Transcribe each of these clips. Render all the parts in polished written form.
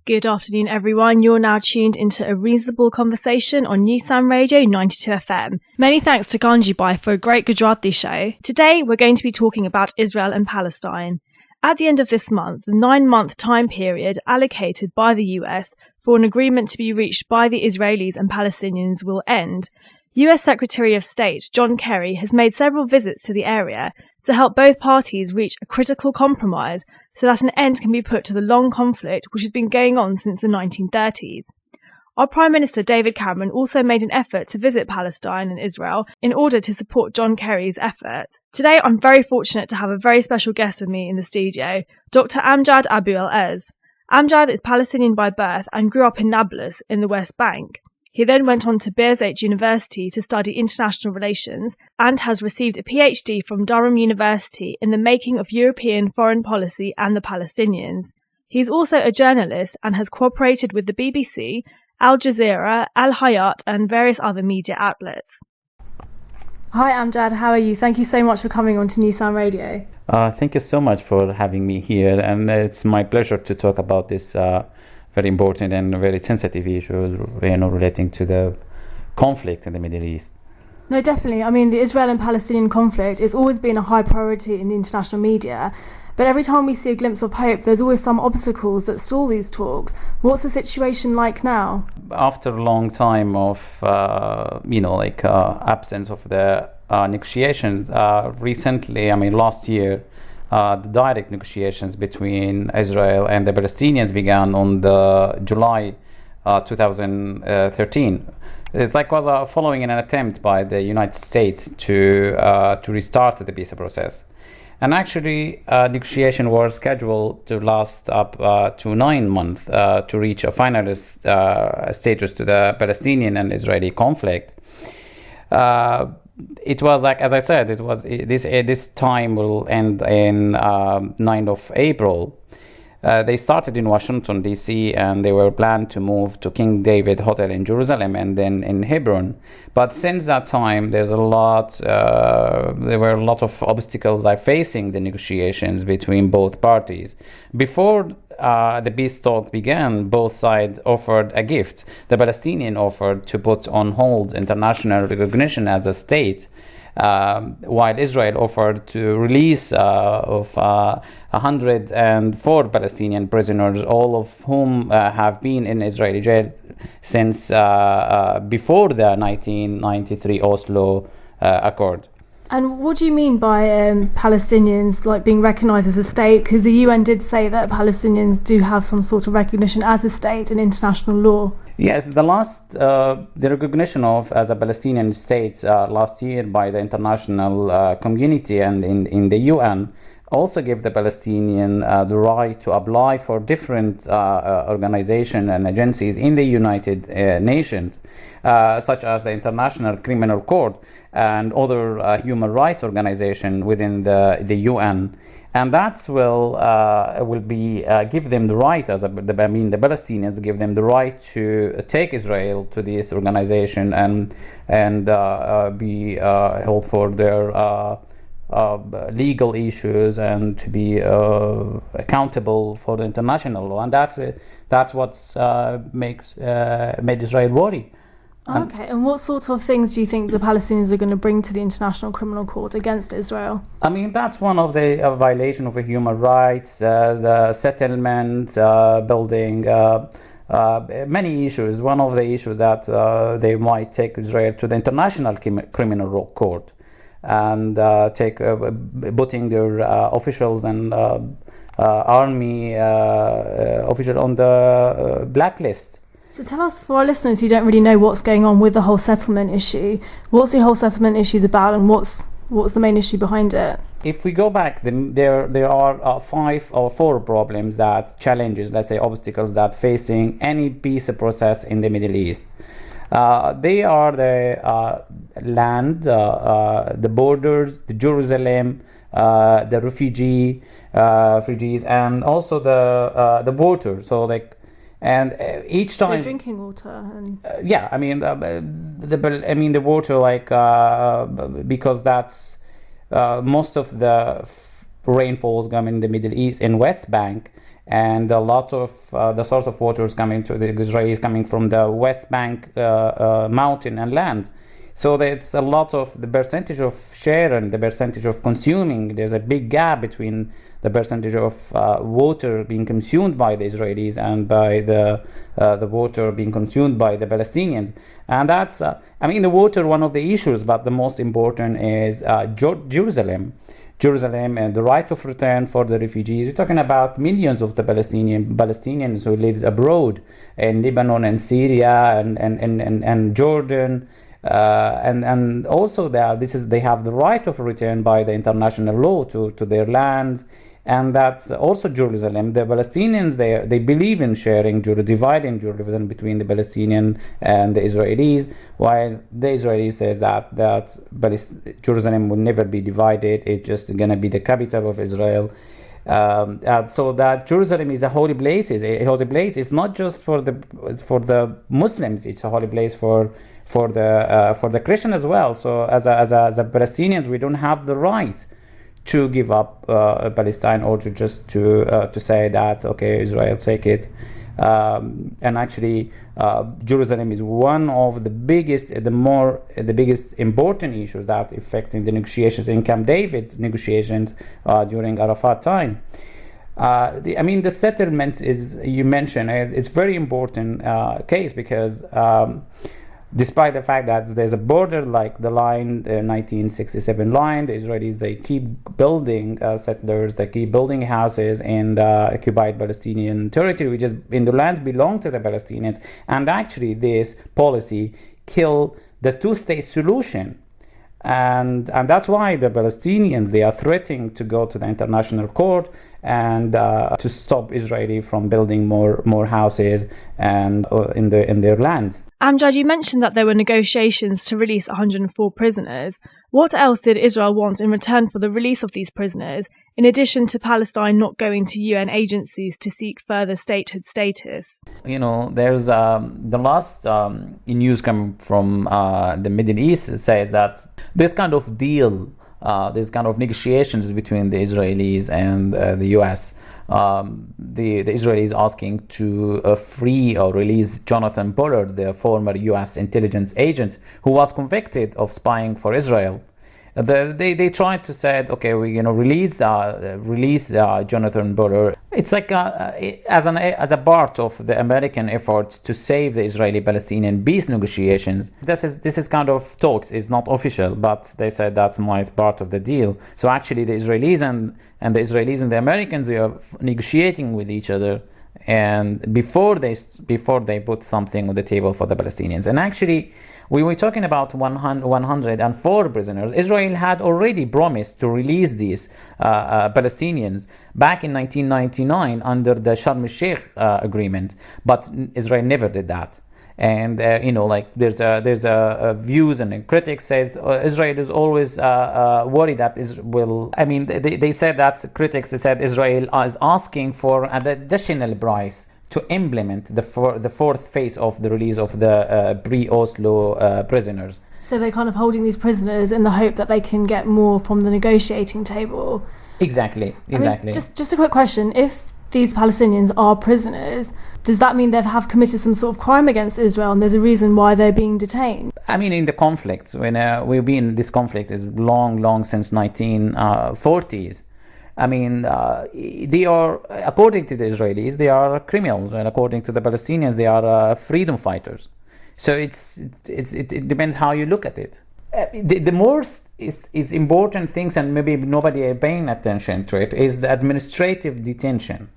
Good afternoon, everyone. You're now tuned into a reasonable conversation on nusound Radio 92 FM. Many thanks to Ganjibai for a great Gujarati show. Today, we're going to be talking about Israel and Palestine. At the end of this month, the 9-month time period allocated by the US for an agreement to be reached by the Israelis and Palestinians will end. US Secretary of State John Kerry has made several visits to the area to help both parties reach a critical compromise so that an end can be put to the long conflict which has been going on since the 1930s. Our Prime Minister David Cameron also made an effort to visit Palestine and Israel in order to support John Kerry's effort. Today I'm very fortunate to have a very special guest with me in the studio, Dr. Amjad Abu El-Ez. Amjad is Palestinian by birth and grew up in Nablus in the West Bank. He then went on to Birzeit University to study international relations and has received a PhD from Durham University in the making of European foreign policy and the Palestinians. He is also a journalist and has cooperated with the BBC, Al Jazeera, Al Hayat and various other media outlets. Hi Amjad, how are you? Thank you so much for coming on to Nusound Radio. Thank you so much for having me here, and it's my pleasure to talk about this very important and very sensitive issue, relating to the conflict in the Middle East. No, definitely. I mean, the Israel and Palestinian conflict has always been a high priority in the international media, but every time we see a glimpse of hope, there's always some obstacles that stall these talks. What's the situation like now? After a long time of, absence of the negotiations, recently, last year, the direct negotiations between Israel and the Palestinians began on the July 2013. It's was following an attempt by the United States to restart the peace process. And actually, negotiation was scheduled to last up to 9 months to reach a final status to the Palestinian and Israeli conflict. It was as I said, this time will end in 9th of April. They started in Washington, D.C., and they were planned to move to King David Hotel in Jerusalem and then in Hebron. But since that time, there were a lot of obstacles facing the negotiations between both parties. Before the peace talk began, both sides offered a gift. The Palestinian offered to put on hold international recognition as a state, while Israel offered to release of 104 Palestinian prisoners, all of whom have been in Israeli jail since before the 1993 Oslo Accord. And what do you mean by Palestinians being recognised as a state? Because the UN did say that Palestinians do have some sort of recognition as a state in international law. Yes, the recognition of as a Palestinian state last year by the international community and in the UN also gave the Palestinian the right to apply for different organizations and agencies in the United Nations, such as the International Criminal Court and other human rights organizations within the UN. And that will be give them the right, the Palestinians give them the right to take Israel to this organization and be held for their legal issues and to be accountable for the international law. And that's what made Israel worry. Okay, and what sort of things do you think the Palestinians are going to bring to the International Criminal Court against Israel? That's one of the violation of human rights, the settlement, building, many issues. One of the issues that they might take Israel to the International Criminal Court and putting their officials and army officials on the blacklist. So tell us, for our listeners who don't really know what's going on with the whole settlement issue, what's the whole settlement issue about and what's the main issue behind it? If we go back, then there are 5 or 4 problems, challenges, let's say obstacles that facing any peace process in the Middle East. They are the land, the borders, the Jerusalem, the refugees, and also the water. So and each time. So drinking water and. The water because that's most of the rainfalls come in the Middle East in West Bank, and a lot of the source of water is coming to the Israelis coming from the West Bank mountain and land. So there's a lot of the percentage of share and the percentage of consuming. There's a big gap between the percentage of water being consumed by the Israelis and by the water being consumed by the Palestinians. And that's, the water, one of the issues, but the most important is Jerusalem. Jerusalem and the right of return for the refugees. We're talking about millions of the Palestinians who live abroad in Lebanon and Syria and Jordan. And also they have the right of return by the international law to their lands, and that's also Jerusalem. The Palestinians they believe in dividing Jerusalem between the Palestinian and the Israelis, while the Israelis says that Jerusalem will never be divided. It's just going to be the capital of Israel. So that Jerusalem is a holy place. It's not just for the Muslims. It's a holy place for the Christian as well. So as a Palestinians, we don't have the right to give up Palestine or to say that okay, Israel take it. And actually, Jerusalem is one of the biggest important issues that affecting the negotiations in Camp David negotiations during Arafat time. The settlement is, you mentioned, it's very important case because despite the fact that there's a border like the line, the 1967 line, the Israelis, they keep building settlers, they keep building houses in the occupied Palestinian territory, which is in the lands belong to the Palestinians. And actually this policy killed the two-state solution. And that's why the Palestinians, they are threatening to go to the international court and to stop Israeli from building more houses and in their lands. Amjad, you mentioned that there were negotiations to release 104 prisoners. What else did Israel want in return for the release of these prisoners, in addition to Palestine not going to UN agencies to seek further statehood status? There's the last news coming from the Middle East says that this kind of deal, this kind of negotiations between the Israelis and the US, the Israelis asking to free or release Jonathan Pollard, the former US intelligence agent who was convicted of spying for Israel. They tried to say, okay, we're gonna release Jonathan Pollard. It's like as a part of the American efforts to save the Israeli-Palestinian peace negotiations. This is kind of talks. It's not official, but they said that's part of the deal. So actually, the Israelis and the Americans, they are negotiating with each other, and before they put something on the table for the Palestinians. And actually, we were talking about 104 prisoners. Israel had already promised to release these Palestinians back in 1999 under the Sharm el-Sheikh agreement, but Israel never did that. And there's a views and critics says Israel is always worried that they said that critics said Israel is asking for an additional price to implement the fourth phase of the release of the pre-Oslo prisoners. So they're kind of holding these prisoners in the hope that they can get more from the negotiating table. Exactly. Just a quick question. If these Palestinians are prisoners, does that mean they have committed some sort of crime against Israel and there's a reason why they're being detained? In the conflict, when we've been in this conflict is long since 1940s. They are, according to the Israelis, they are criminals, and according to the Palestinians, they are freedom fighters. So it depends how you look at it. The most is important things, and maybe nobody is paying attention to it, is the administrative detention.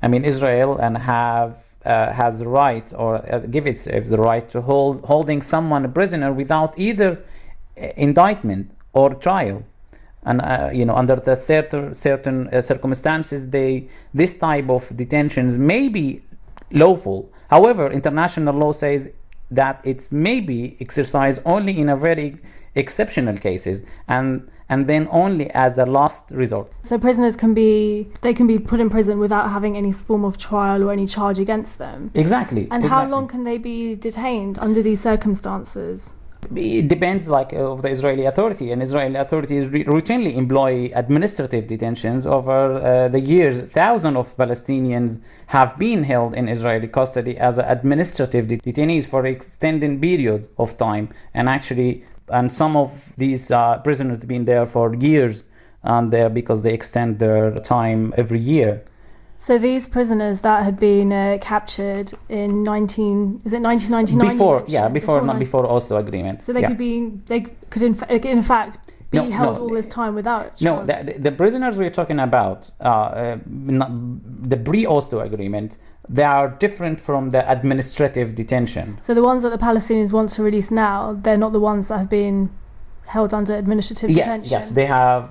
Israel has the right, or give itself the right to holding someone a prisoner without either indictment or trial. And under the certain circumstances, this type of detentions may be lawful. However, international law says that it's maybe exercised only in a very exceptional cases, and then only as a last resort. So prisoners can be put in prison without having any form of trial or any charge against them. Exactly. And how long can they be detained under these circumstances? It depends, of the Israeli authority, and Israeli authorities routinely employ administrative detentions over the years. Thousands of Palestinians have been held in Israeli custody as administrative detainees for an extended period of time, and some of these prisoners have been there for years, and because they extend their time every year. So these prisoners that had been captured in 1999? Before Oslo Agreement. So they could in fact be held all this time without charge. No, the prisoners we're talking about, the pre-Oslo Agreement, they are different from the administrative detention. So the ones that the Palestinians want to release now, they're not the ones that have been held under administrative detention. Yes,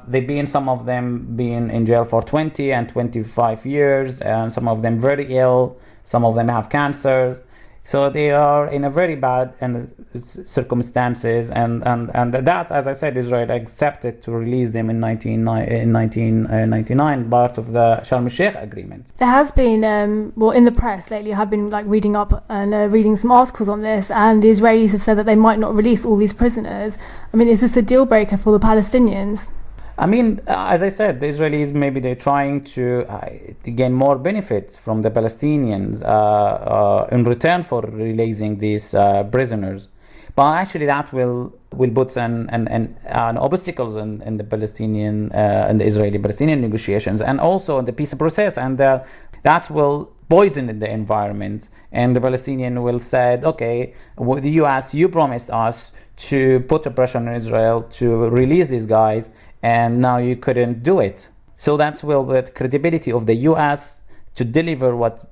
they've been, some of them been in jail for 20 and 25 years, and some of them very ill, some of them have cancer. So they are in a very bad circumstances, and that, as I said, Israel accepted to release them in 1999, part of the Sharm el-Sheikh agreement. There has been, in the press lately, I have been reading up and reading some articles on this, and the Israelis have said that they might not release all these prisoners. I mean, is this a deal breaker for the Palestinians? I mean, as I said, the Israelis, maybe they're trying to gain more benefit from the Palestinians in return for releasing these prisoners. But actually, that will put an obstacles in the Palestinian and the Israeli-Palestinian negotiations, and also in the peace process, and that will poison the environment. And the Palestinian will say, okay, the U.S., you promised us to put a pressure on Israel to release these guys, and now you couldn't do it. So that will the credibility of the U.S. to deliver what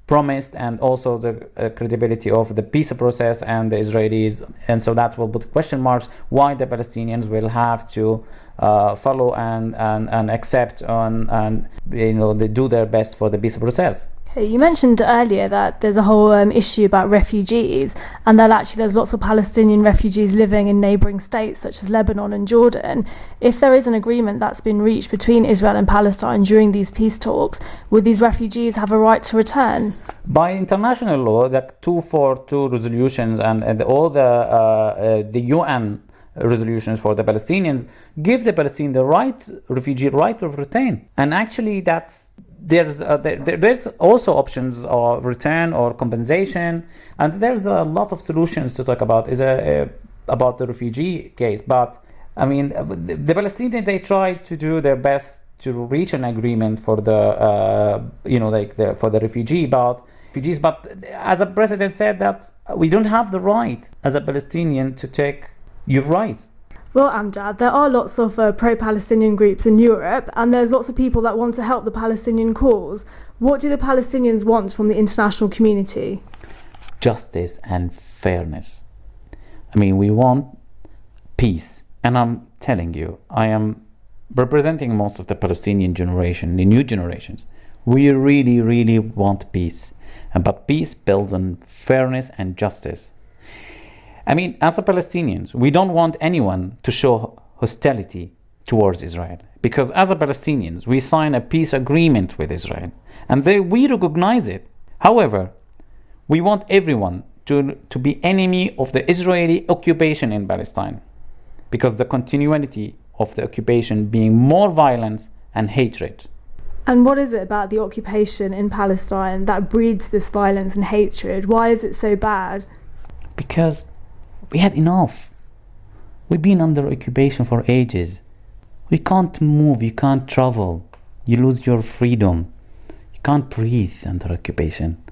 promised, and also the credibility of the peace process and the Israelis. And so that will put question marks why the Palestinians will have to follow and accept and they do their best for the peace process. You mentioned earlier that there's a whole issue about refugees, and that actually there's lots of Palestinian refugees living in neighbouring states such as Lebanon and Jordan. If there is an agreement that's been reached between Israel and Palestine during these peace talks, would these refugees have a right to return? By international law, the 242 resolutions and all the UN resolutions for the Palestinians give the Palestinians the refugee right of return. And actually there's also options of return or compensation, and there's a lot of solutions to talk about about the refugee case. But I mean, the Palestinians, they try to do their best to reach an agreement for the for the refugees. But as a president said, that we don't have the right as a Palestinian to take your rights. Well, Amjad, there are lots of pro-Palestinian groups in Europe, and there's lots of people that want to help the Palestinian cause. What do the Palestinians want from the international community? Justice and fairness. I mean, we want peace. And I'm telling you, I am representing most of the Palestinian generation, the new generations. We really, really want peace. But peace built on fairness and justice. I mean, as a Palestinians, we don't want anyone to show hostility towards Israel, because as a Palestinians, we sign a peace agreement with Israel, and we recognize it. However, we want everyone to be enemy of the Israeli occupation in Palestine, because the continuity of the occupation being more violence and hatred. And what is it about the occupation in Palestine that breeds this violence and hatred? Why is it so bad? Because we had enough. We've been under occupation for ages. We can't move, you can't travel, you lose your freedom. You can't breathe under occupation.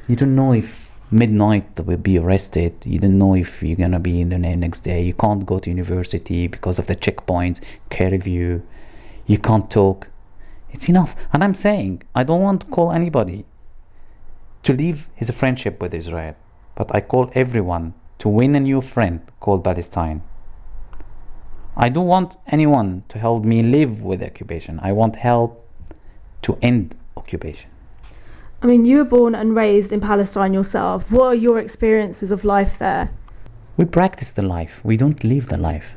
You don't know if midnight will be arrested. You don't know if you're gonna be in the next day. You can't go to university because of the checkpoints, curfew. You can't talk. It's enough. And I'm saying, I don't want to call anybody to leave his friendship with Israel, but I call everyone to win a new friend called Palestine. I don't want anyone to help me live with occupation. I want help to end occupation. I mean, you were born and raised in Palestine yourself. What are your experiences of life there? We practice the life. We don't live the life.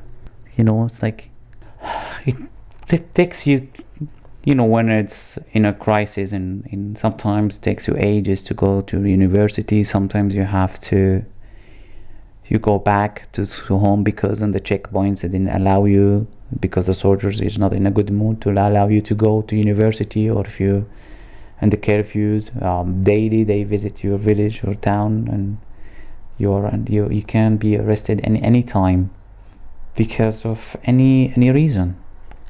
It's like, it takes you, when it's in a crisis, and sometimes takes you ages to go to university. Sometimes you have to you go back to home because on the checkpoints they didn't allow you, because the soldiers is not in a good mood to allow you to go to university, or if you and the curfews daily they visit your village or town, and you can be arrested any time because of any reason.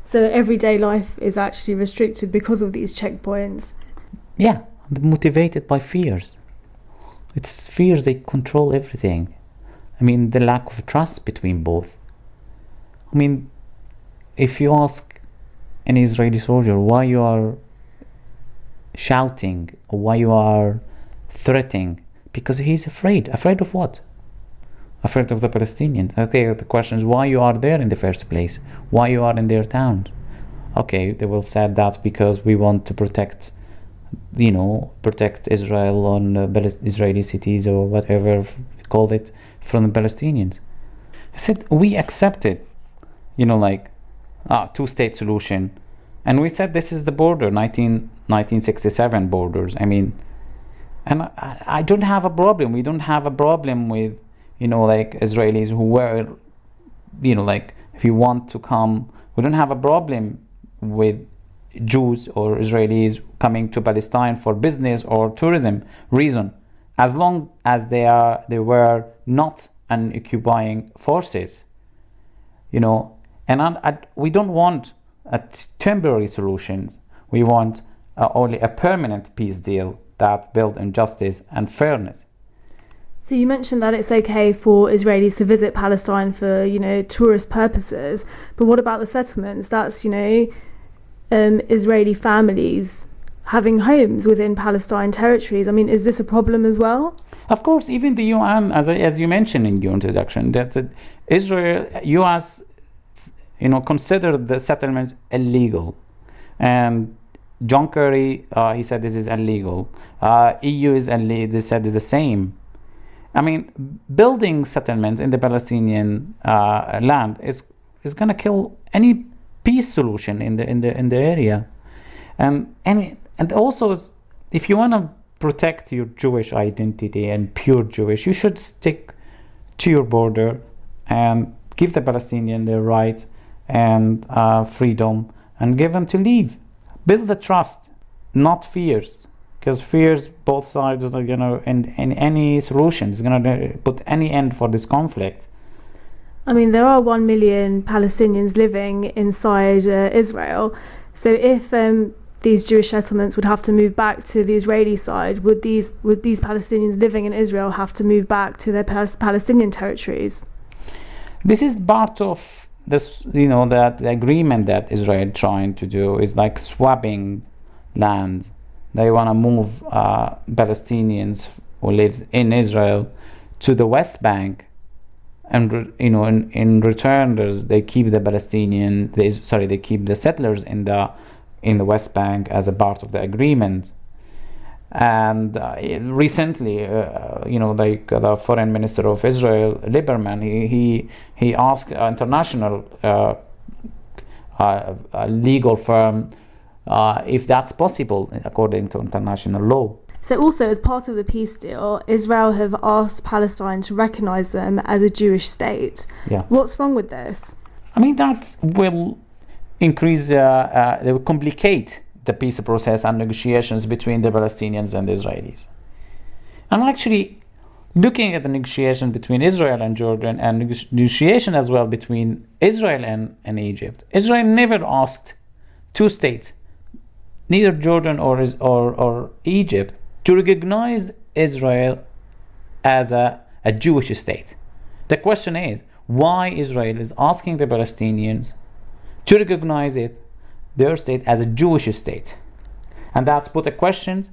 So everyday life is actually restricted because of these checkpoints. Yeah, motivated by fears. It's fears, they control everything. I mean, the lack of trust between both. I mean, if you ask an Israeli soldier why you are shouting, or why you are threatening, because he's afraid. Afraid of what? Afraid of the Palestinians. Okay, the question is why you are there in the first place? Why you are in their towns? Okay, they will say that because we want to protect Israel on Israeli cities or whatever you call it from the Palestinians. I said we accepted, two-state solution, and we said this is the border, 1967 borders. I mean, and I don't have a problem. We don't have a problem with Israelis who were, if you want to come, we don't have a problem with Jews or Israelis coming to Palestine for business or tourism reason, as long as they were not an occupying forces, and we don't want temporary solutions. We want only a permanent peace deal that built on justice and fairness. So you mentioned that it's okay for Israelis to visit Palestine for, tourist purposes, but what about the settlements? That's, Israeli families having homes within Palestine territories. I mean, is this a problem as well? Of course, even the UN, as you mentioned in your introduction, that Israel, US, considered the settlements illegal, and John Kerry, he said this is illegal. EU is illegal. They said the same. I mean, building settlements in the Palestinian land is going to kill any peace solution in the area, and also, if you want to protect your Jewish identity and pure Jewish, you should stick to your border and give the Palestinians their right and freedom, and give them to leave. Build the trust, not fears, because fears both sides is not going to end in any solution. It's going to put any end for this conflict. I mean, there are 1 million Palestinians living inside Israel. So if these Jewish settlements would have to move back to the Israeli side, would these Palestinians living in Israel have to move back to their Palestinian territories? This is part of this, that the agreement that Israel trying to do is like swapping land. They want to move Palestinians who live in Israel to the West Bank, and in return they keep the they keep the settlers in the West Bank as a part of the agreement. And recently, the foreign minister of Israel, Lieberman, he asked an international legal firm if that's possible according to international law. So also, as part of the peace deal, Israel have asked Palestine to recognize them as a Jewish state. Yeah. What's wrong with this? I mean, that will increase, they will complicate the peace process and negotiations between the Palestinians and the Israelis. And actually, looking at the negotiation between Israel and Jordan, and negotiation as well between Israel and Egypt, Israel never asked two states, neither Jordan or Egypt, to recognize Israel as a Jewish state. The question is, why Israel is asking the Palestinians to recognize their state as a Jewish state? And that's put a question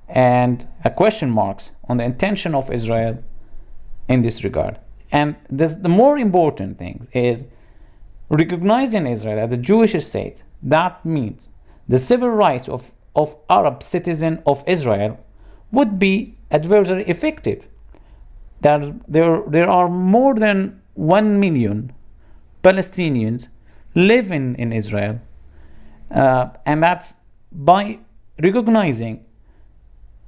marks on the intention of Israel in this regard. And the more important thing is recognizing Israel as a Jewish state. That means the civil rights of Arab citizens of Israel would be adversely affected. There are more than 1 million Palestinians living in Israel, and that's by recognizing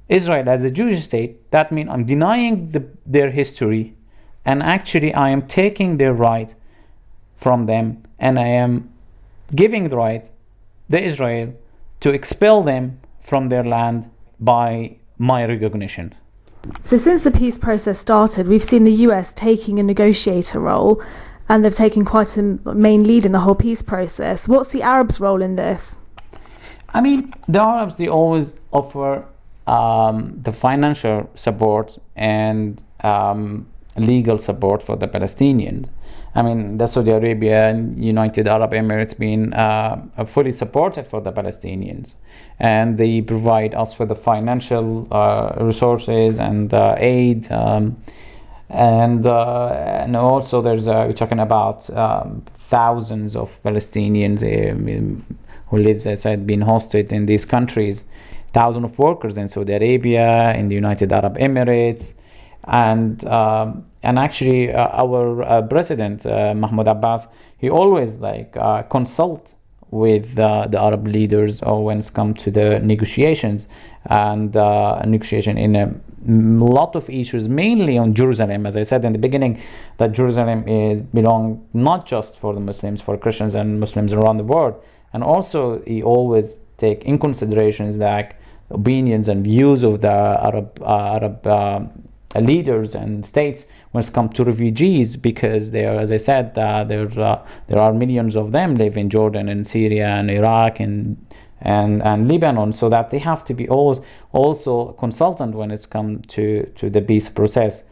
Israel as a Jewish state. That means I'm denying their history and actually I am taking their right from them, and I am giving the right to Israel to expel them from their land by my recognition. So since the peace process started, we've seen the US taking a negotiator role, and they've taken quite a main lead in the whole peace process. What's the Arabs' role in this? I mean, the Arabs, they always offer the financial support and legal support for the Palestinians. I mean, the Saudi Arabia and United Arab Emirates been fully supported for the Palestinians, and they provide us with the financial resources and aid, and also there's we're talking about thousands of Palestinians who lives, as I said, being hosted in these countries, thousands of workers in Saudi Arabia, in the United Arab Emirates, and actually our president Mahmoud Abbas, he always consult with the Arab leaders when it's come to the negotiations and negotiation in a lot of issues, mainly on Jerusalem. As I said in the beginning, that Jerusalem is belong not just for the Muslims, for Christians and Muslims around the world, and also he always take in considerations the opinions and views of the Arab leaders and states when it comes to refugees, because they are, as I said, there are millions of them live in Jordan and Syria and Iraq and Lebanon, so that they have to be also consultant when it's come to the peace process.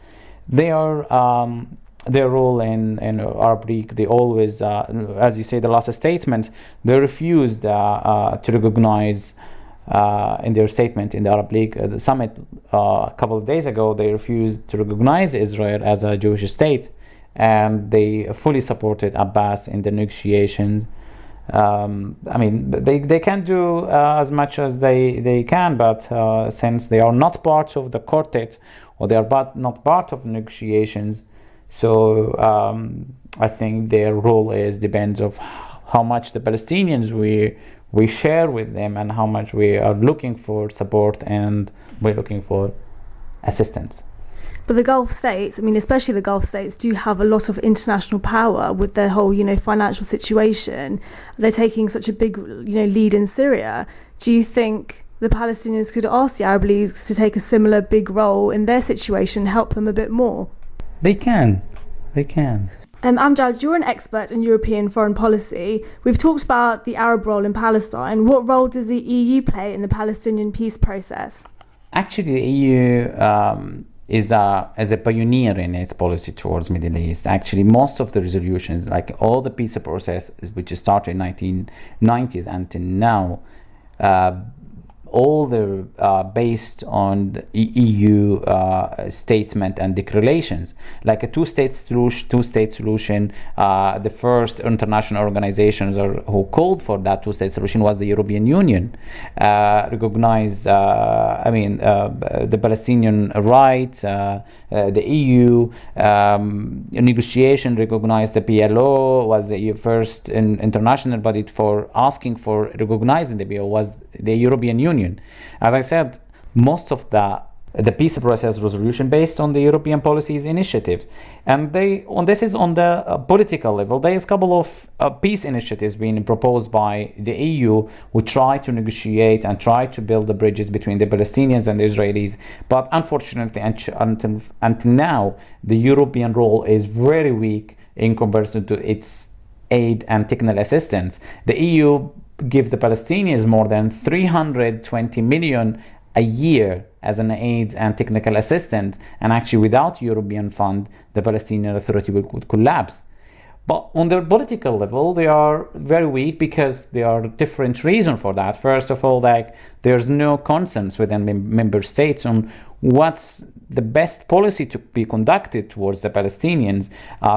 They are their role in Arab League, they always, as you say, the last statement, they refused to recognize in their statement in the Arab League the summit a couple of days ago, they refused to recognize Israel as a Jewish state, and they fully supported Abbas in the negotiations. I mean, they can do as much as they can, but since they are not part of the quartet, or they are not part of the negotiations, so I think their role depends of how much the Palestinians we share with them, and how much we are looking for support and we're looking for assistance. But the Gulf states, I mean, especially the Gulf states, do have a lot of international power with their whole, financial situation. They're taking such a big, lead in Syria. Do you think the Palestinians could ask the Arab leagues to take a similar big role in their situation, help them a bit more? They can. Amjad, you're an expert in European foreign policy. We've talked about the Arab role in Palestine. What role does the EU play in the Palestinian peace process? Actually, the EU is a pioneer in its policy towards Middle East. Actually, most of the resolutions, like all the peace process, which started in 1990s until now, all the based on the EU statement and declarations, like a two-state solution. The first international organizations who called for that two-state solution was the European Union, recognized the Palestinian right. The EU negotiation recognized the PLO, was the first international body for asking for recognizing the PLO was the European Union. As I said, most of the peace process resolution based on the European policies initiatives, and this is on the political level. There is a couple of peace initiatives being proposed by the EU, who try to negotiate and try to build the bridges between the Palestinians and the Israelis. But unfortunately, until now, the European role is very weak in comparison to its aid and technical assistance. The EU give the Palestinians more than 320 million a year as an aid and technical assistance, and actually without European fund, the Palestinian Authority would collapse. But on the political level, they are very weak because there are different reasons for that. First of all, there's no consensus within member states on what's the best policy to be conducted towards the Palestinians.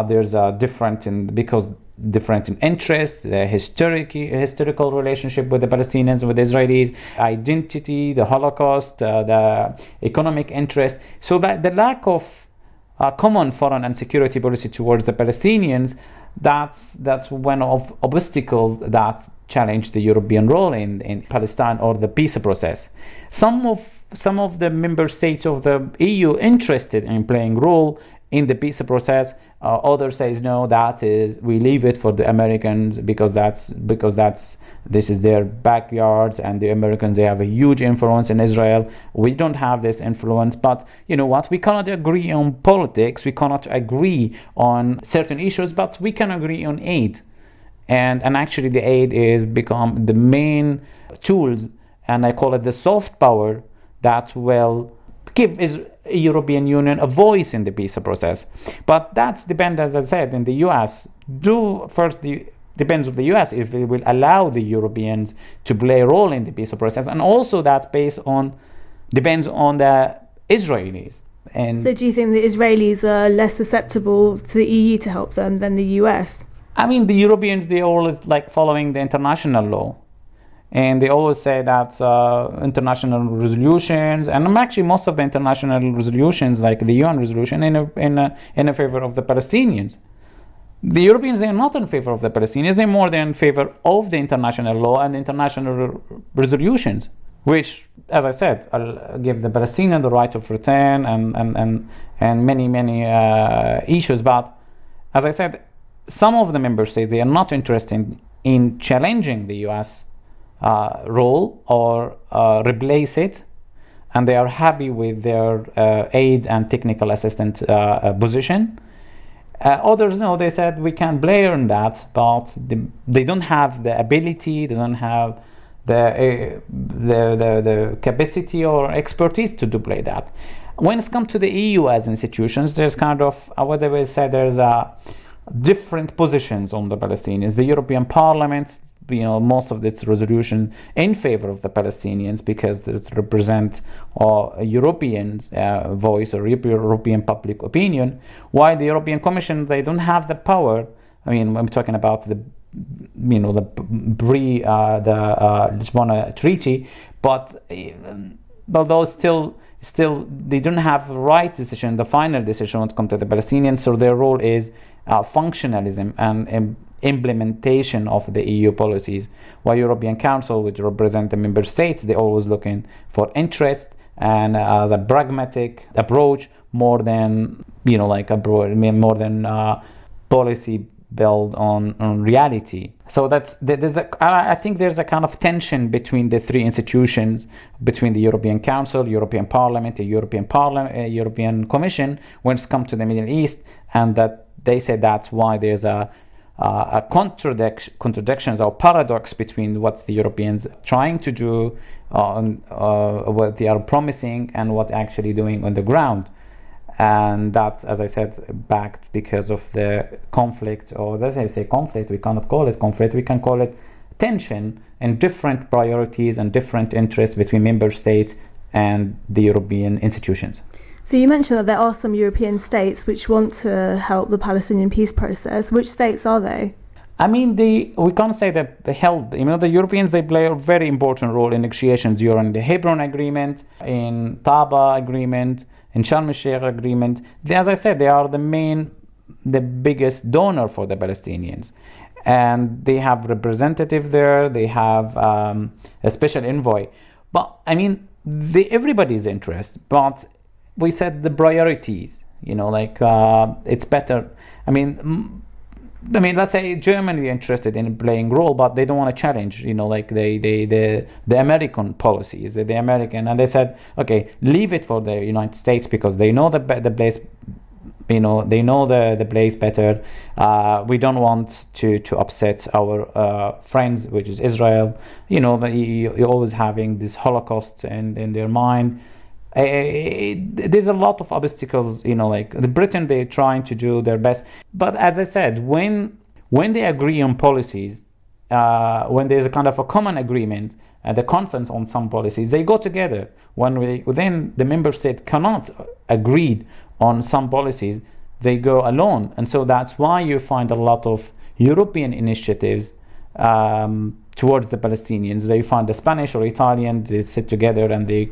There's a different in interest, the historical relationship with the Palestinians, with the Israelis, identity, the Holocaust, the economic interest. So that the lack of common foreign and security policy towards the Palestinians, that's one of obstacles that challenge the European role in Palestine or the peace process. Some of the member states of the EU interested in playing role in the peace process. Others says no, that is, we leave it for the Americans because this is their backyards, and the Americans, they have a huge influence in Israel. We don't have this influence. But you know what? We cannot agree on politics. We cannot agree on certain issues, but we can agree on aid. And actually the aid is become the main tools, and I call it the soft power that will give European Union a voice in the peace process. But that's depends, as I said, in the US. Depends on the US if it will allow the Europeans to play a role in the peace process, and also that depends on the Israelis. And so do you think the Israelis are less susceptible to the EU to help them than the US? I mean, the Europeans, they always like following the international law. And they always say that international resolutions, and actually most of the international resolutions, like the UN resolution, in a favor of the Palestinians. The Europeans, they are not in favor of the Palestinians. They're more than in favor of the international law and international resolutions, which, as I said, I'll give the Palestinian the right of return and many issues. But as I said, some of the member states, they are not interested in challenging the US role or replace it, and they are happy with their aid and technical assistant position. Others, no, they said we can blame that, but they don't have the ability, they don't have the capacity or expertise to play that. When it comes to the EU as institutions, there's kind of what they will say, there's different positions on the Palestinians. The European Parliament, most of its resolution in favor of the Palestinians because it represents a European voice or European public opinion, while the European Commission, they don't have the power. I mean, I'm talking about the Lisbon Treaty, but although still they don't have the right decision, the final decision when it comes to the Palestinians, so their role is functionalism and implementation of the EU policies, while European Council, which represent the member states, they're always looking for interest and as a pragmatic approach more than policy built on reality. So I think there's a kind of tension between the three institutions, between the European Council, European Parliament, the European Commission when it's come to the Middle East, and that they say that's why there's a contradictions or paradox between what the Europeans are trying to do, what they are promising, and what actually doing on the ground. And that's, as I said, backed because of the conflict, or as I say conflict, we cannot call it conflict, we can call it tension and different priorities and different interests between member states and the European institutions. So you mentioned that there are some European states which want to help the Palestinian peace process. Which states are they? I mean, we can't say that they help. The Europeans, they play a very important role in negotiations during the Hebron Agreement, in Taba Agreement, in Sharm el-Sheikh Agreement. As I said, they are the biggest donor for the Palestinians. And they have representative there, they have a special envoy. But, I mean, everybody's interest, but we set the priorities, it's better. I mean, let's say Germany interested in playing role, but they don't want to challenge, the American policies, the American, and they said, okay, leave it for the United States because they know the place, they know the place better. We don't want to upset our friends, which is Israel. You're always having this Holocaust in their mind. There's a lot of obstacles, the Britain, they're trying to do their best. But as I said, when they agree on policies, when there's a kind of a common agreement, the consensus on some policies, they go together. Within the member state cannot agree on some policies, they go alone. And so that's why you find a lot of European initiatives towards the Palestinians. They find the Spanish or Italian, they sit together and they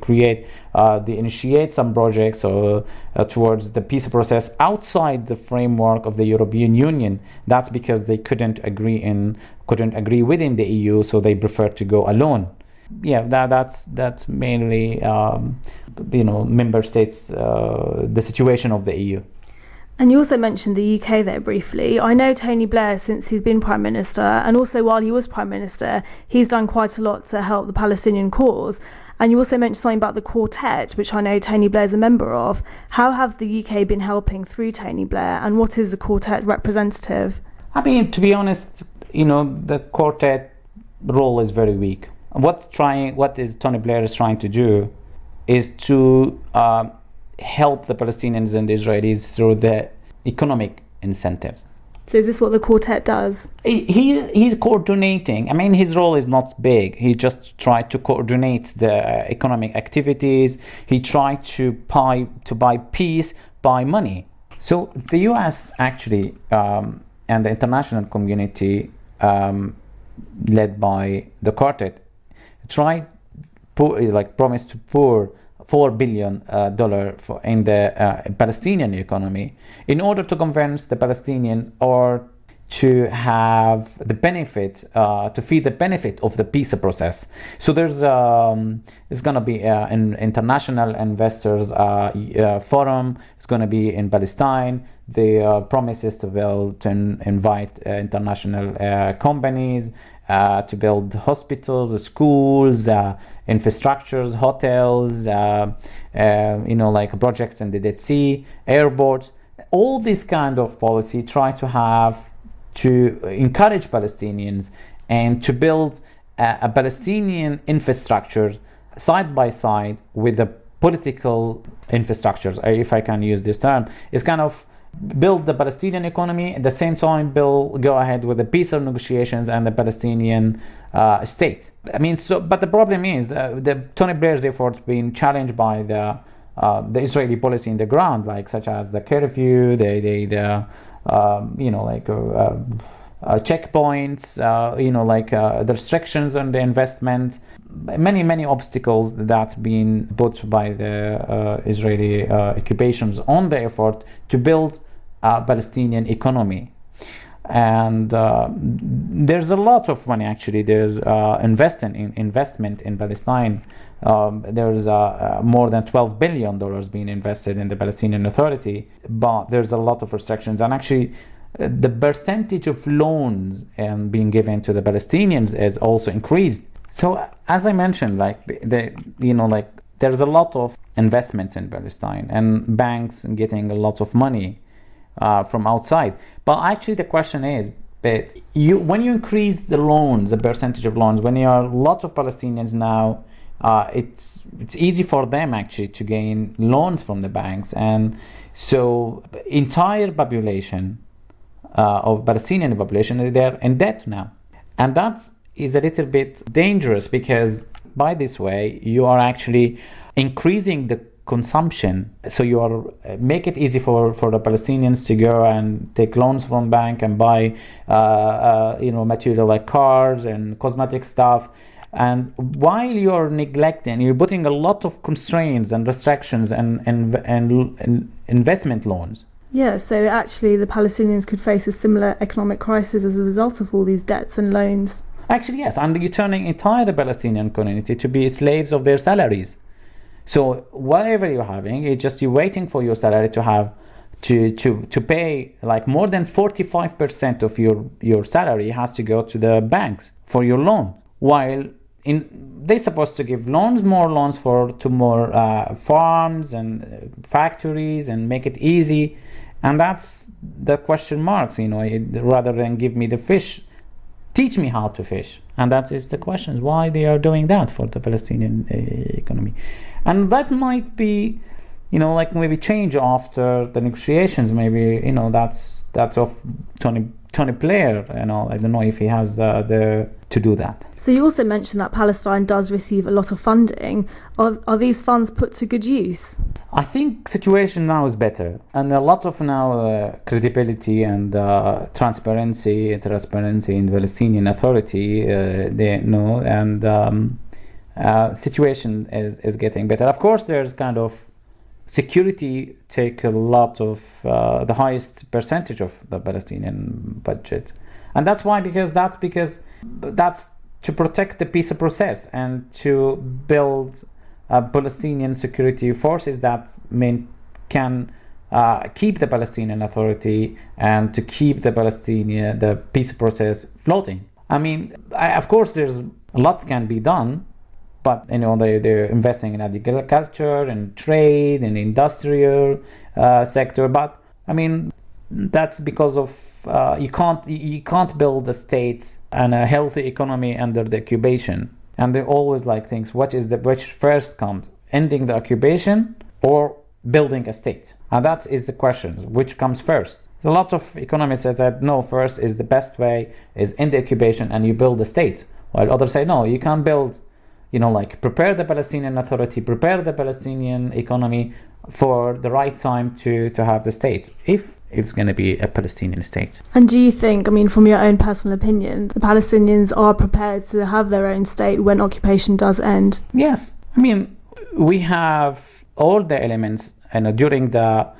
initiate some projects or towards the peace process outside the framework of the European Union. That's because they couldn't agree within the EU, so they prefer to go alone. Yeah, that's mainly member states, the situation of the EU. And you also mentioned the UK there briefly. I know Tony Blair, since he's been Prime Minister, and also while he was Prime Minister, he's done quite a lot to help the Palestinian cause. And you also mentioned something about the Quartet, which I know Tony Blair's a member of. How have the UK been helping through Tony Blair, and what is the Quartet representative? I mean, to be honest, the Quartet role is very weak. What is Tony Blair is trying to do is to help the Palestinians and the Israelis through the economic incentives. So is this what the Quartet does? He's coordinating. I mean, his role is not big. He just tried to coordinate the economic activities. He tried to buy peace by money. So the US actually and the international community led by the Quartet promised to pour $4 billion in the Palestinian economy in order to convince the Palestinians or to have the benefit, to feel the benefit of the peace process. So there's going to be an international investors forum. It's going to be in Palestine. The promise is to invite international companies, to build hospitals, schools, infrastructures, hotels, projects in the Dead Sea, airports. All this kind of policy try to encourage Palestinians and to build a Palestinian infrastructure side by side with the political infrastructures, if I can use this term. It's kind of build the Palestinian economy, at the same time go ahead with the peace negotiations and the Palestinian state. I mean, but the problem is the Tony Blair's effort being challenged by the Israeli policy in the ground, such as the curfew, the checkpoints, the restrictions on the investment, many obstacles that been put by the Israeli occupations on the effort to build a Palestinian economy. And there's a lot of money actually. There's investment in Palestine. There's more than $12 billion being invested in the Palestinian Authority, but there's a lot of restrictions. And actually, the percentage of loans being given to the Palestinians is also increased. So as I mentioned, there's a lot of investments in Palestine and banks getting a lot of money from outside. But actually the question is, when you increase the loans, the percentage of loans, when you are a lot of Palestinians now, it's easy for them actually to gain loans from the banks. And so entire population of Palestinian population, they're in debt now. And that is a little bit dangerous, because by this way you are actually increasing the consumption. So you are make it easy for the Palestinians to go and take loans from bank and buy material like cars and cosmetic stuff. And while you're neglecting, you're putting a lot of constraints and restrictions and investment loans. Yeah, so actually the Palestinians could face a similar economic crisis as a result of all these debts and loans. Actually, yes, and you're turning entire Palestinian community to be slaves of their salaries. So whatever you're having, you're waiting for your salary to have to pay more than 45% of your salary has to go to the banks for your loan. While they're supposed to give more loans to more farms and factories and make it easy. And that's the question marks, rather than give me the fish, teach me how to fish. And that is the question, why they are doing that for the Palestinian economy. And that might be, maybe change after the negotiations. Maybe, that's of Tony Blair. I don't know if he has to do that. So you also mentioned that Palestine does receive a lot of funding. Are these funds put to good use? I think situation now is better, and a lot of now credibility and transparency in the Palestinian Authority. They know, and situation is getting better. Of course, there's kind of security take a lot of the highest percentage of the Palestinian budget, and that's to protect the peace process and to build Palestinian security forces that can keep the Palestinian Authority and to keep the peace process floating. I mean, of course, there's a lot can be done, but they're investing in agriculture and trade and industrial sector. But I mean, that's because of you can't build a state and a healthy economy under the occupation. And they always things. Which first comes, ending the occupation or building a state? And that is the question. Which comes first? A lot of economists say that no, first is the best way is end the occupation and you build a state. While others say no, you can't build. Prepare the Palestinian Authority, prepare the Palestinian economy for the right time to have the state, if it's going to be a Palestinian state. And do you think, from your own personal opinion, the Palestinians are prepared to have their own state when occupation does end? Yes. We have all the elements, and during the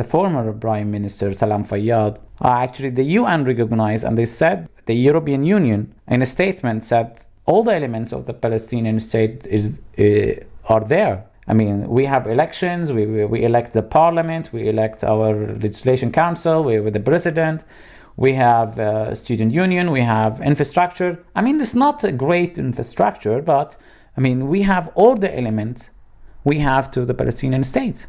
former Prime Minister Salam Fayyad, actually the UN recognized, and they said, the European Union in a statement said, all the elements of the Palestinian state are there. We have elections, we elect the parliament, we elect our legislation council, we have the president, we have student union, we have infrastructure. It's not a great infrastructure, but we have all the elements we have to the Palestinian state.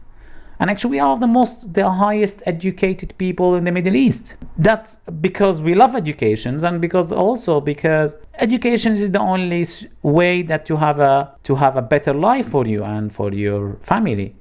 And actually, we are the highest educated people in the Middle East. That's because we love education, and because education is the only way that to have a better life for you and for your family.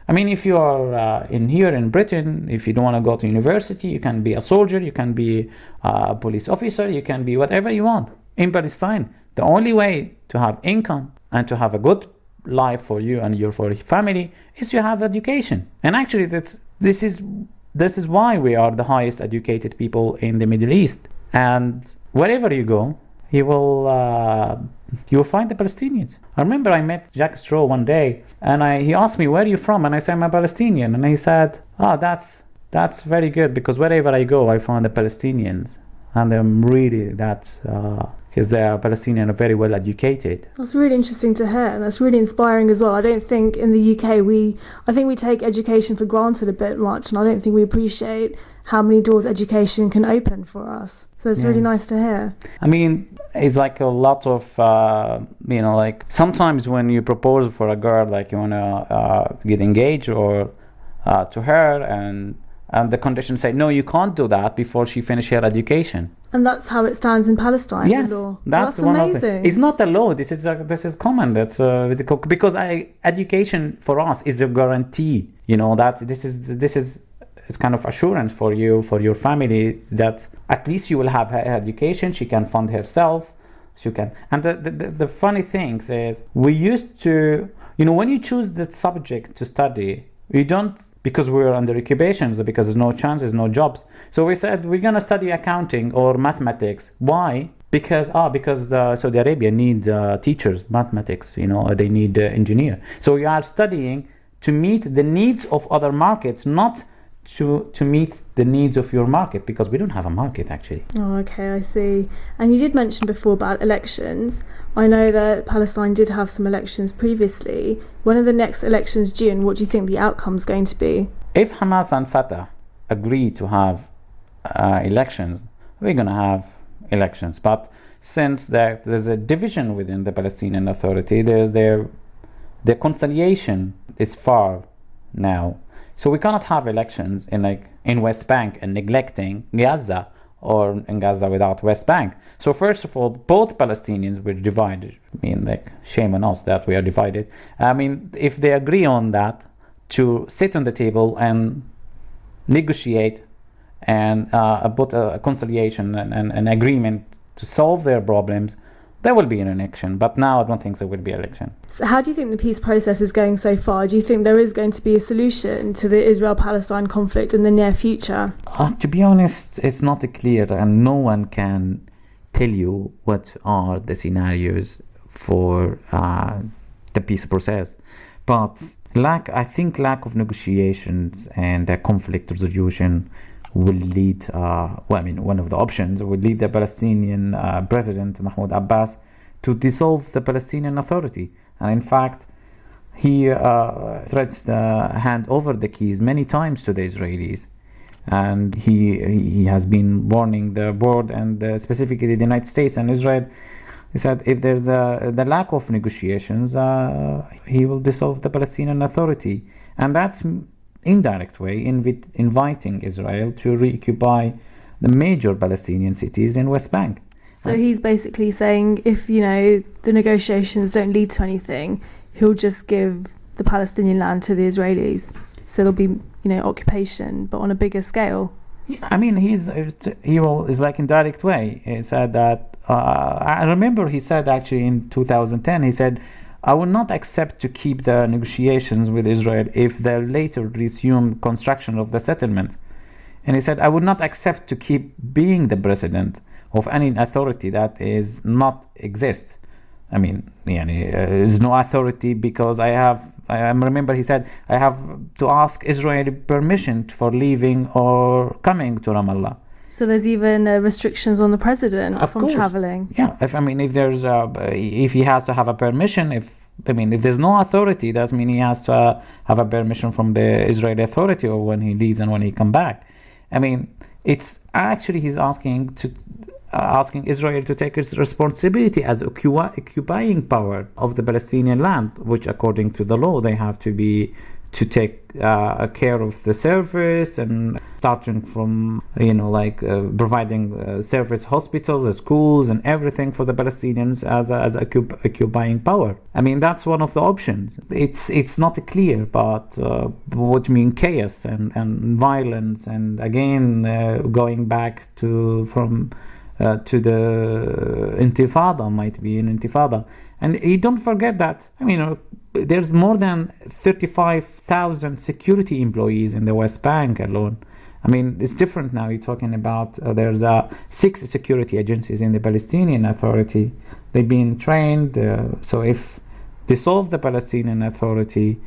If you are here in Britain, if you don't want to go to university, you can be a soldier, you can be a police officer, you can be whatever you want. In Palestine, the only way to have income and to have a good life for you and for your family is to have education. And actually this is why we are the highest educated people in the Middle East. And wherever you go, you will find the Palestinians. I remember I met Jack Straw one day, and he asked me, where are you from? And I said, I'm a Palestinian. And he said, that's very good, because wherever I go I find the Palestinians, and I'm really because they are Palestinian, are very well educated. That's really interesting to hear, and that's really inspiring as well. I don't think in the UK I think we take education for granted a bit much, and I don't think we appreciate how many doors education can open for us. So it's really nice to hear. It's a lot of sometimes when you propose for a girl, you want to get engaged or to her, and the conditions say, no, you can't do that before she finishes her education. And that's how it stands in Palestine. Yes, the law. that's amazing. It's not a law. This is common. That's because education for us is a guarantee. That this is kind of assurance for you, for your family, that at least you will have her education. She can fund herself. She can. And the funny thing is, we used to, when you choose the subject to study, we don't, because we're under occupations, because there's no chances, no jobs. So we said we're gonna study accounting or mathematics. Why? Because Saudi Arabia need teachers, mathematics. They need engineer. So we are studying to meet the needs of other markets, not to meet the needs of your market, because we don't have a market actually. Oh, okay, I see. And you did mention before about elections. I know that Palestine did have some elections previously. When are the next elections due, and what do you think the outcome's going to be? If Hamas and Fatah agree to have elections, we're going to have elections. But since there's a division within the Palestinian Authority, there's the conciliation is far now. So we cannot have elections in West Bank and neglecting Gaza, or in Gaza without West Bank. So first of all, both Palestinians were divided. Shame on us that we are divided. If they agree on that, to sit on the table and negotiate and put a conciliation and an agreement to solve their problems, there will be an election. But now I don't think there will be an election. So how do you think the peace process is going so far? Do you think there is going to be a solution to the Israel-Palestine conflict in the near future? To be honest, it's not clear, and no one can tell you what are the scenarios for the peace process. But I think lack of negotiations and conflict resolution will lead, one of the options will lead the Palestinian President Mahmoud Abbas to dissolve the Palestinian Authority. And in fact, he threats to hand over the keys many times to the Israelis. And he has been warning the world and specifically the United States and Israel. He said if there's the lack of negotiations, he will dissolve the Palestinian Authority. And that's indirect way inviting Israel to reoccupy the major Palestinian cities in West Bank. So he's basically saying if, the negotiations don't lead to anything, he'll just give the Palestinian land to the Israelis. So there'll be, occupation, but on a bigger scale. I mean, he is like indirect way. He said that, I remember he said actually in 2010, he said, I will not accept to keep the negotiations with Israel if they later resume construction of the settlement. And he said, I would not accept to keep being the president of any authority that is not exist. I mean, there's no authority because I remember he said, I have to ask Israeli permission for leaving or coming to Ramallah. So there's even restrictions on the president from traveling. Yeah, if he has to have a permission, if there's no authority, that means he has to have a permission from the Israeli authority or when he leaves and when he come back. I mean, it's actually he's asking Israel to take its responsibility as occupying power of the Palestinian land, which according to the law they have to take care of the service, and starting from providing service hospitals, schools, and everything for the Palestinians as occupying power. I mean, that's one of the options. It's not clear, but what mean chaos and violence, and again going back to the intifada, might be an intifada. And you don't forget that, there's more than 35,000 security employees in the West Bank alone. It's different now. You're talking about there's 6 security agencies in the Palestinian Authority. They've been trained. So if dissolve the Palestinian Authority,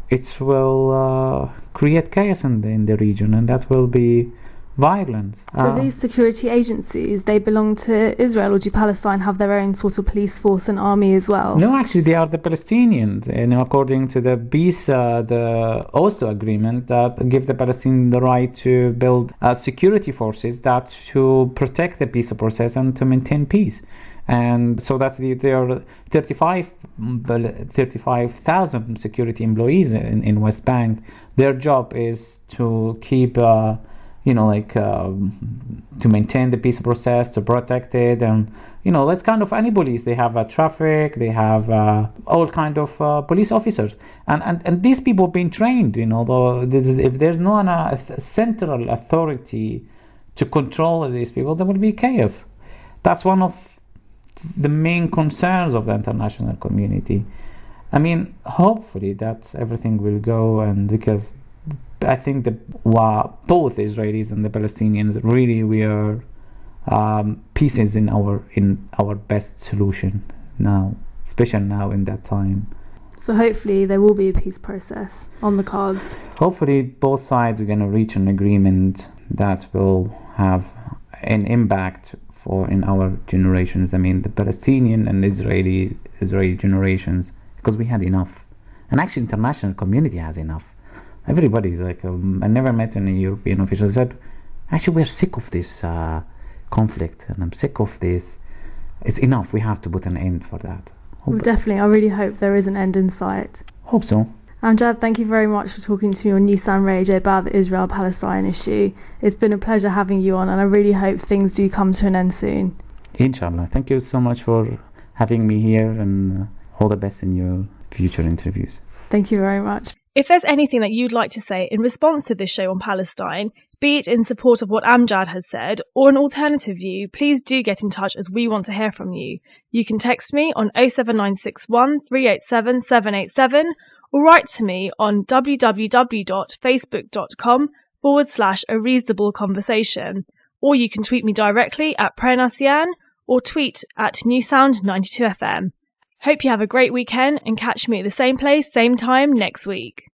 it will create chaos in the region, and that will be violence. So these security agencies, they belong to Israel, or do Palestine have their own sort of police force and army as well? No, actually they are the Palestinians, according to the peace, the Oslo agreement that give the Palestinians the right to build security forces that to protect the peace process and to maintain peace. And so that there are 35,000 security employees in West Bank. Their job is to keep to maintain the peace process, to protect it, and that's kind of any police. They have traffic, they have all kind of police officers, and these people being trained. If there's no central authority to control these people, there will be chaos. That's one of the main concerns of the international community. Hopefully that everything will go, and because I think that both Israelis and the Palestinians really we are pieces in our best solution now, especially now in that time. So hopefully there will be a peace process on the cards. Hopefully both sides are going to reach an agreement that will have an impact in our generations. The Palestinian and Israeli generations, because we had enough, and actually international community has enough. Everybody's like, I never met any European official who said, actually, we're sick of this conflict, and I'm sick of this. It's enough. We have to put an end for that. Well, definitely. I really hope there is an end in sight. Hope so. Amjad, thank you very much for talking to me on nusound Radio about the Israel Palestine issue. It's been a pleasure having you on, and I really hope things do come to an end soon. Inshallah. Thank you so much for having me here, and all the best in your future interviews. Thank you very much. If there's anything that you'd like to say in response to this show on Palestine, be it in support of what Amjad has said or an alternative view, please do get in touch, as we want to hear from you. You can text me on 07961 387 787 or write to me on www.facebook.com/areasonableconversation. Or you can tweet me directly at Prerna or tweet at nusound92FM. Hope you have a great weekend and catch me at the same place, same time next week.